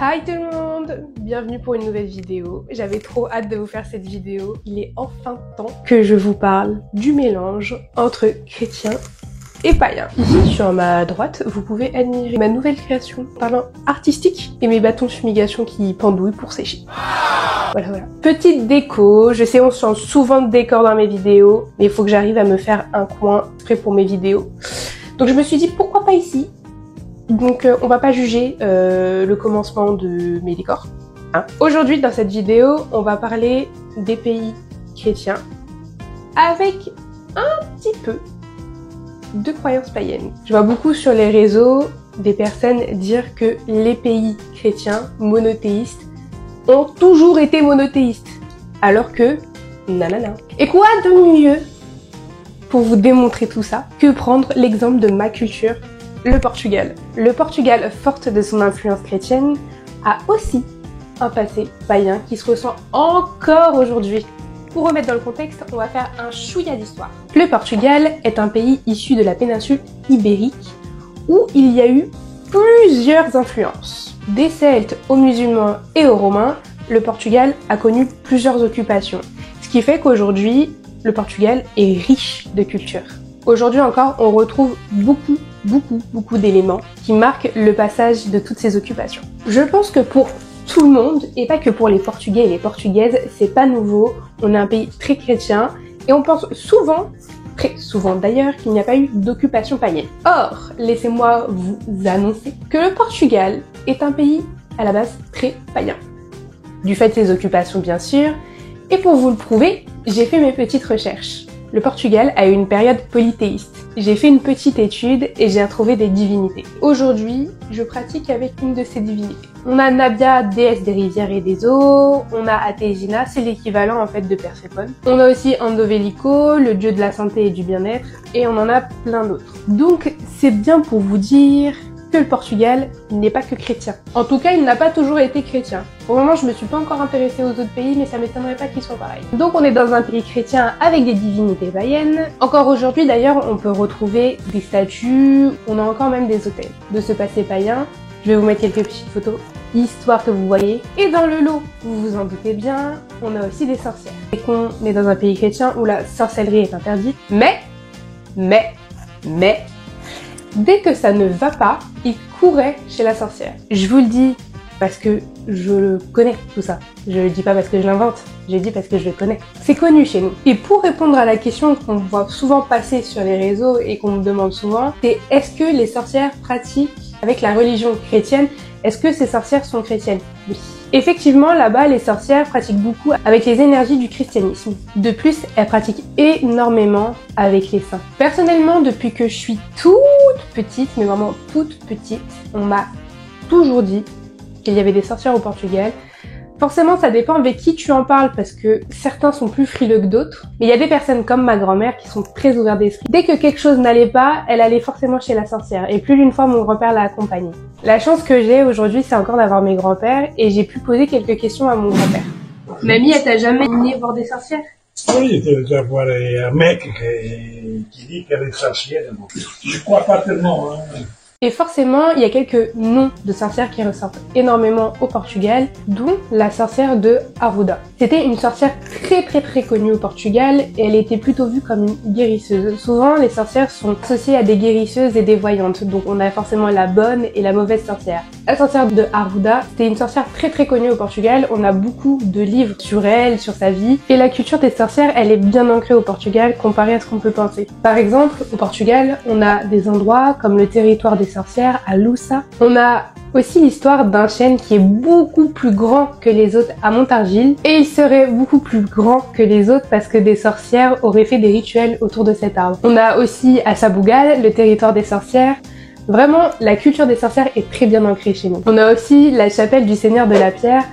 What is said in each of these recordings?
Hi tout le monde, bienvenue pour une nouvelle vidéo. J'avais trop hâte de vous faire cette vidéo. Il est enfin temps que je vous parle du mélange entre chrétiens et païens. Ici sur ma droite, vous pouvez admirer ma nouvelle création, talent artistique et mes bâtons de fumigation qui pendouillent pour sécher. Voilà. Petite déco, je sais on change souvent de décor dans mes vidéos, mais il faut que j'arrive à me faire un coin prêt pour mes vidéos. Donc je me suis dit pourquoi pas ici. Donc on va pas juger le commencement de mes décors. Hein. Aujourd'hui dans cette vidéo, on va parler des pays chrétiens avec un petit peu de croyances païennes. Je vois beaucoup sur les réseaux des personnes dire que les pays chrétiens monothéistes ont toujours été monothéistes. Alors que, nanana. Et quoi de mieux pour vous démontrer tout ça que prendre l'exemple de ma culture, le Portugal. Le Portugal, forte de son influence chrétienne, a aussi un passé païen qui se ressent encore aujourd'hui. Pour remettre dans le contexte, on va faire un chouïa d'histoire. Le Portugal est un pays issu de la péninsule ibérique où il y a eu plusieurs influences. Des Celtes aux musulmans et aux Romains, le Portugal a connu plusieurs occupations. Ce qui fait qu'aujourd'hui, le Portugal est riche de culture. Aujourd'hui encore, on retrouve beaucoup d'éléments qui marquent le passage de toutes ces occupations. Je pense que pour tout le monde, et pas que pour les Portugais et les Portugaises, c'est pas nouveau. On est un pays très chrétien et on pense souvent, très souvent d'ailleurs, qu'il n'y a pas eu d'occupation païenne. Or, laissez-moi vous annoncer que le Portugal est un pays à la base très païen. Du fait de ses occupations bien sûr, et pour vous le prouver, j'ai fait mes petites recherches. Le Portugal a eu une période polythéiste. J'ai fait une petite étude et j'ai retrouvé des divinités. Aujourd'hui, je pratique avec une de ces divinités. On a Nabia, déesse des rivières et des eaux. On a Athégina, c'est l'équivalent en fait de Perséphone. On a aussi Andovelico, le dieu de la santé et du bien-être. Et on en a plein d'autres. Donc c'est bien pour vous dire que le Portugal n'est pas que chrétien. En tout cas, il n'a pas toujours été chrétien. Pour le moment, je me suis pas encore intéressée aux autres pays, mais ça m'étonnerait pas qu'ils soient pareils. Donc on est dans un pays chrétien avec des divinités païennes. Encore aujourd'hui d'ailleurs, on peut retrouver des statues, on a encore même des hôtels. De ce passé païen, je vais vous mettre quelques petites photos, histoire que vous voyez. Et dans le lot, vous vous en doutez bien, on a aussi des sorcières. Et qu'on est dans un pays chrétien où la sorcellerie est interdite, mais, dès que ça ne va pas, il courait chez la sorcière. Je vous le dis parce que je le connais tout ça. Je le dis pas parce que je l'invente, je le dis parce que je le connais. C'est connu chez nous. Et pour répondre à la question qu'on voit souvent passer sur les réseaux et qu'on me demande souvent, c'est est-ce que les sorcières pratiquent avec la religion chrétienne? Est-ce que ces sorcières sont chrétiennes? Oui. Effectivement, là-bas, les sorcières pratiquent beaucoup avec les énergies du christianisme. De plus, elles pratiquent énormément avec les saints. Personnellement, depuis que je suis toute petite, mais vraiment toute petite, on m'a toujours dit qu'il y avait des sorcières au Portugal. Forcément, ça dépend avec qui tu en parles parce que certains sont plus frileux que d'autres. Mais il y a des personnes comme ma grand-mère qui sont très ouvertes d'esprit. Dès que quelque chose n'allait pas, elle allait forcément chez la sorcière. Et plus d'une fois, mon grand-père l'a accompagnée. La chance que j'ai aujourd'hui, c'est encore d'avoir mes grands-pères et j'ai pu poser quelques questions à mon grand-père. Mamie, elle t'a jamais amené voir des sorcières? Oui, j'ai déjà voir un mec qui dit qu'elle est sorcière. Je crois pas tellement. Hein. Et forcément, il y a quelques noms de sorcières qui ressortent énormément au Portugal, dont la sorcière de Arruda. C'était une sorcière très connue au Portugal et elle était plutôt vue comme une guérisseuse. Souvent, les sorcières sont associées à des guérisseuses et des voyantes, donc on a forcément la bonne et la mauvaise sorcière. La sorcière de Arruda, c'était une sorcière très connue au Portugal, on a beaucoup de livres sur elle, sur sa vie, et la culture des sorcières, elle est bien ancrée au Portugal comparée à ce qu'on peut penser. Par exemple, au Portugal, on a des endroits comme le territoire des sorcières à Lusa. On a aussi l'histoire d'un chêne qui est beaucoup plus grand que les autres à Montargis et il serait beaucoup plus grand que les autres parce que des sorcières auraient fait des rituels autour de cet arbre. On a aussi à Sabugal, le territoire des sorcières. Vraiment, la culture des sorcières est très bien ancrée chez nous. On a aussi la chapelle du Seigneur de la Pierre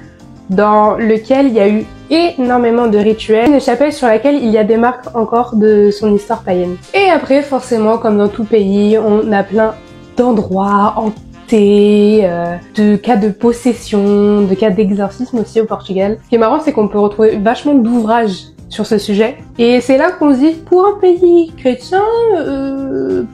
dans lequel il y a eu énormément de rituels, une chapelle sur laquelle il y a des marques encore de son histoire païenne. Et après, forcément, comme dans tout pays, on a plein d'endroits hantés, de cas de possession, de cas d'exorcisme aussi au Portugal. Ce qui est marrant, c'est qu'on peut retrouver vachement d'ouvrages sur ce sujet. Et c'est là qu'on se dit, pour un pays chrétien,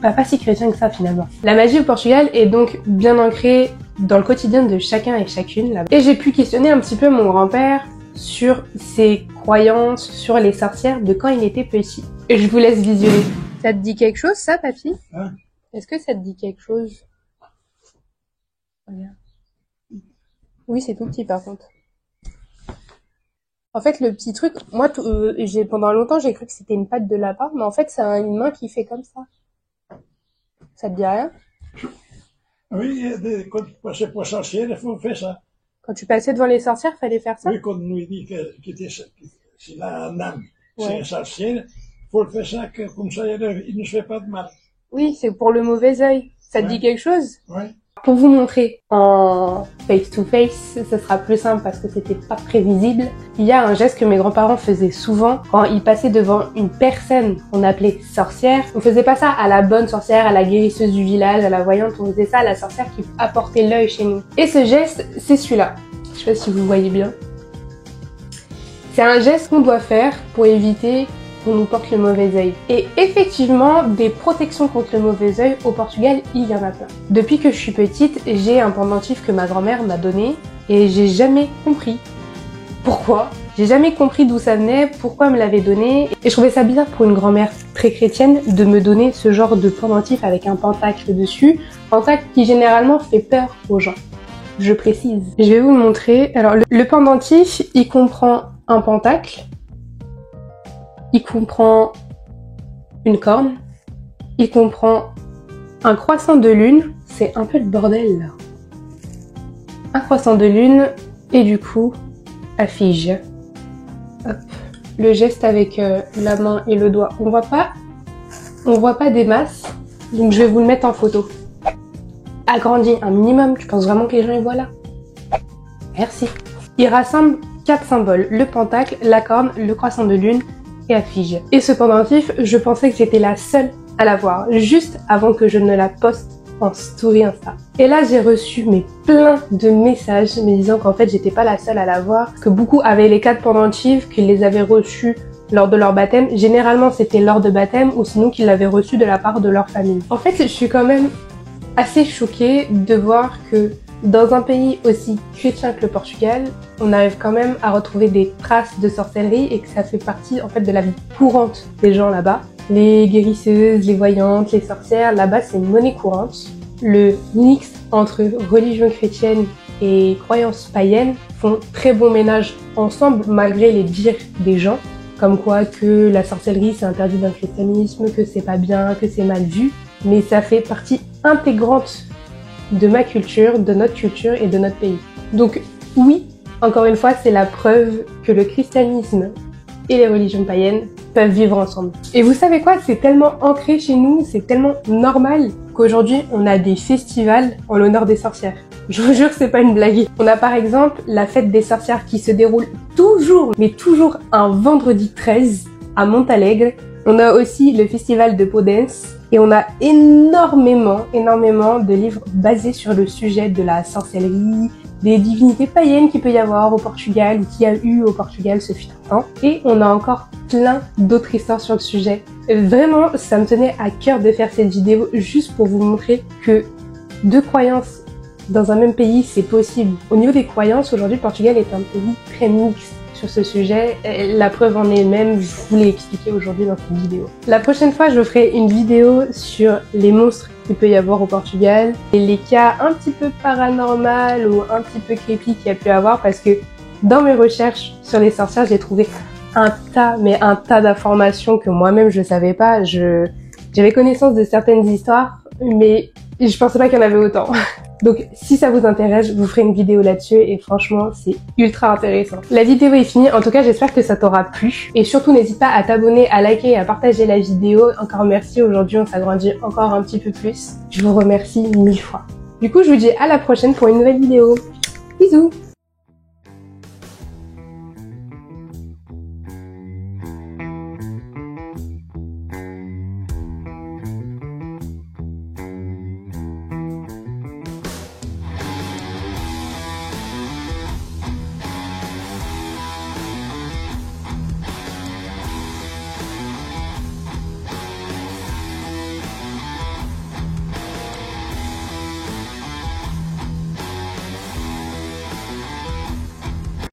pas si chrétien que ça finalement. La magie au Portugal est donc bien ancrée dans le quotidien de chacun et chacune là. Et j'ai pu questionner un petit peu mon grand-père sur ses croyances sur les sorcières de quand il était petit. Et je vous laisse visionner. Ça te dit quelque chose ça, papy? Hein? Est-ce que ça te dit quelque chose? Regarde. Oui, c'est tout petit par contre. En fait, le petit truc, moi, pendant longtemps, j'ai cru que c'était une patte de lapin, mais en fait, c'est une main qui fait comme ça. Ça te dit rien? Oui, quand tu passais pour sorcière, il faut faire ça. Quand tu passais devant les sorcières, fallait faire ça? Oui, quand on nous dit qu'il a un âme, c'est Ouais. un sorcière, il faut le faire ça, comme ça, il ne se fait pas de mal. Oui, c'est pour le mauvais œil. Ça te dit quelque chose? Oui. Pour vous montrer en face-to-face, ce sera plus simple parce que c'était pas prévisible. Il y a un geste que mes grands-parents faisaient souvent quand ils passaient devant une personne qu'on appelait sorcière. On faisait pas ça à la bonne sorcière, à la guérisseuse du village, à la voyante, on faisait ça à la sorcière qui apportait l'œil chez nous. Et ce geste, c'est celui-là. Je sais pas si vous voyez bien. C'est un geste qu'on doit faire pour éviter qu'on nous porte le mauvais œil. Et effectivement, des protections contre le mauvais œil au Portugal, il y en a plein. Depuis que je suis petite, j'ai un pendentif que ma grand-mère m'a donné et j'ai jamais compris pourquoi. J'ai jamais compris d'où ça venait, pourquoi elle me l'avait donné. Et je trouvais ça bizarre pour une grand-mère très chrétienne de me donner ce genre de pendentif avec un pentacle dessus. Pentacle qui généralement fait peur aux gens. Je précise. Je vais vous le montrer. Alors, le pendentif, il comprend un pentacle. Il comprend une corne, il comprend un croissant de lune, c'est un peu le bordel là. Un croissant de lune et du coup, affige. Hop. Le geste avec la main et le doigt, on voit pas des masses, donc je vais vous le mettre en photo. Agrandi un minimum, tu penses vraiment que les gens y voient là? Merci. Il rassemble 4 symboles, le pentacle, la corne, le croissant de lune, et affige. Et ce pendentif, je pensais que j'étais la seule à l'avoir, juste avant que je ne la poste en story Insta. Et là, j'ai reçu plein de messages me disant qu'en fait, j'étais pas la seule à l'avoir, que beaucoup avaient les 4 pendentifs, qu'ils les avaient reçus lors de leur baptême. Généralement, c'était lors de baptême ou sinon qu'ils l'avaient reçu de la part de leur famille. En fait, je suis quand même assez choquée de voir que dans un pays aussi chrétien que le Portugal, on arrive quand même à retrouver des traces de sorcellerie et que ça fait partie en fait de la vie courante des gens là-bas. Les guérisseuses, les voyantes, les sorcières, là-bas c'est une monnaie courante. Le mix entre religion chrétienne et croyances païennes font très bon ménage ensemble malgré les dires des gens, comme quoi que la sorcellerie c'est interdit dans le christianisme, que c'est pas bien, que c'est mal vu, mais ça fait partie intégrante de ma culture, de notre culture et de notre pays. Donc oui, encore une fois, c'est la preuve que le christianisme et les religions païennes peuvent vivre ensemble. Et vous savez quoi? C'est tellement ancré chez nous, c'est tellement normal qu'aujourd'hui on a des festivals en l'honneur des sorcières. Je vous jure que c'est pas une blague. On a par exemple la fête des sorcières qui se déroule toujours, mais toujours un vendredi 13 à Montalegre. On a aussi le festival de Podens et on a énormément de livres basés sur le sujet de la sorcellerie, des divinités païennes qu'il peut y avoir au Portugal ou qu'il y a eu au Portugal ce fut un temps. Et on a encore plein d'autres histoires sur le sujet. Vraiment, ça me tenait à cœur de faire cette vidéo juste pour vous montrer que deux croyances dans un même pays, c'est possible. Au niveau des croyances, aujourd'hui, le Portugal est un pays très mixte sur ce sujet. La preuve en est elle-même, je vous l'ai expliqué aujourd'hui dans cette vidéo. La prochaine fois, je ferai une vidéo sur les monstres qu'il peut y avoir au Portugal et les cas un petit peu paranormal ou un petit peu creepy qu'il y a pu avoir parce que dans mes recherches sur les sorcières, j'ai trouvé un tas d'informations que moi-même je savais pas. J'avais connaissance de certaines histoires, mais je pensais pas qu'il y en avait autant. Donc si ça vous intéresse, je vous ferai une vidéo là-dessus et franchement c'est ultra intéressant. La vidéo est finie, en tout cas j'espère que ça t'aura plu. Et surtout n'hésite pas à t'abonner, à liker et à partager la vidéo. Encore merci, aujourd'hui on s'agrandit encore un petit peu plus. Je vous remercie 1000 fois. Du coup je vous dis à la prochaine pour une nouvelle vidéo. Bisous!